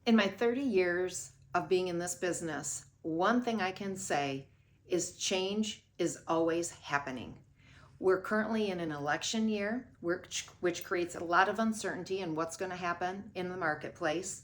In my 30 years of being in this business, one thing I can say is change is always happening. We're currently in an election year, which creates a lot of uncertainty in what's going to happen in the marketplace.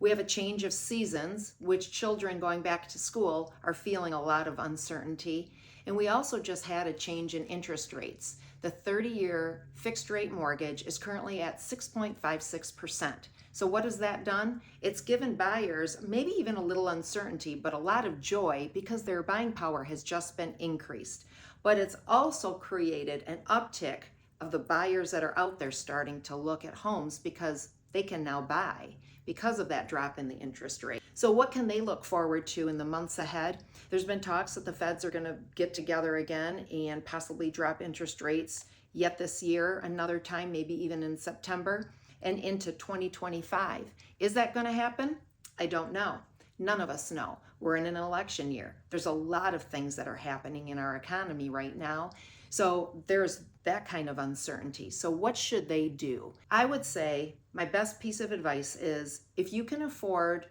We have a change of seasons, which children going back to school are feeling a lot of uncertainty. And we also just had a change in interest rates. The 30-year fixed rate mortgage is currently at 6.56%. So what has that done? It's given buyers maybe even a little uncertainty, but a lot of joy because their buying power has just been increased. But it's also created an uptick of the buyers that are out there starting to look at homes because they can now buy because of that drop in the interest rate. So what can they look forward to in the months ahead? There's been talks that the feds are going to get together again and possibly drop interest rates yet this year, another time, maybe even in September and into 2025. Is that going to happen? I don't know. None of us know. We're in an election year. There's a lot of things that are happening in our economy right now. So there's that kind of uncertainty. So what should they do? I would say my best piece of advice is if you can afford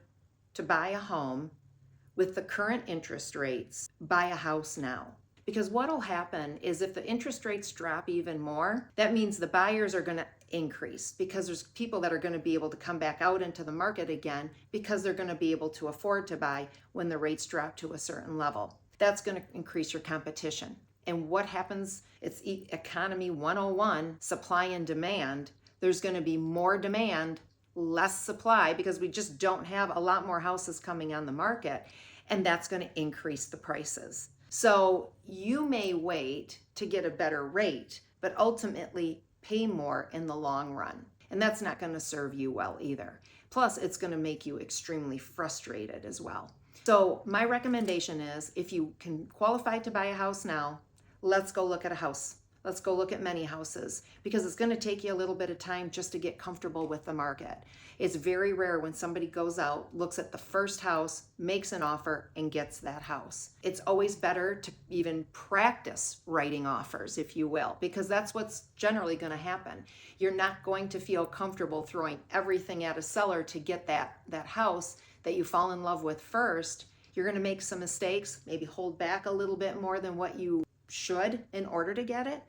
to buy a home with the current interest rates, buy a house now. Because what will happen is if the interest rates drop even more, that means the buyers are going to increase because there's people that are going to be able to come back out into the market again because they're going to be able to afford to buy when the rates drop to a certain level. That's going to increase your competition. And what happens? It's economy 101, supply and demand. There's going to be more demand, less supply because we just don't have a lot more houses coming on the market. And that's going to increase the prices. So you may wait to get a better rate, but ultimately pay more in the long run. And that's not going to serve you well either. Plus, it's going to make you extremely frustrated as well. So my recommendation is if you can qualify to buy a house now, let's go look at a house. Let's go look at many houses because it's going to take you a little bit of time just to get comfortable with the market. It's very rare when somebody goes out, looks at the first house, makes an offer, and gets that house. It's always better to even practice writing offers, if you will, because that's what's generally going to happen. You're not going to feel comfortable throwing everything at a seller to get that house that you fall in love with first. You're going to make some mistakes, maybe hold back a little bit more than what you should in order to get it.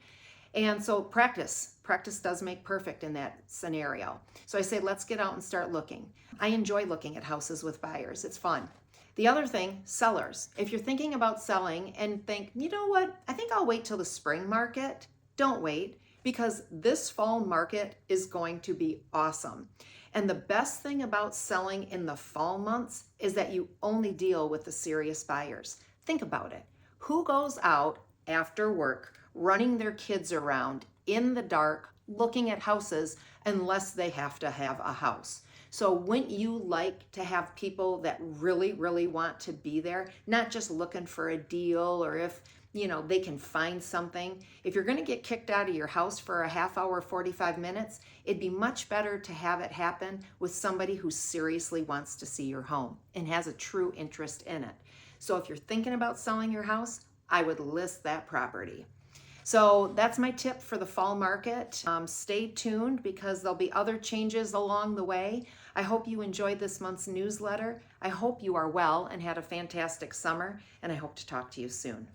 And so practice does make perfect in that scenario. So I say, let's get out and start looking. I enjoy looking at houses with buyers. It's fun. The other thing, sellers. If you're thinking about selling and think, you know what, I think I'll wait till the spring market. Don't wait because this fall market is going to be awesome. And the best thing about selling in the fall months is that you only deal with the serious buyers. Think about it. Who goes out after work, running their kids around in the dark, looking at houses unless they have to have a house? So wouldn't you like to have people that really, really want to be there, not just looking for a deal or if, they can find something? If you're going to get kicked out of your house for a half hour, 45 minutes, it'd be much better to have it happen with somebody who seriously wants to see your home and has a true interest in it. So if you're thinking about selling your house, I would list that property. So that's my tip for the fall market. Stay tuned because there'll be other changes along the way. I hope you enjoyed this month's newsletter. I hope you are well and had a fantastic summer, and I hope to talk to you soon.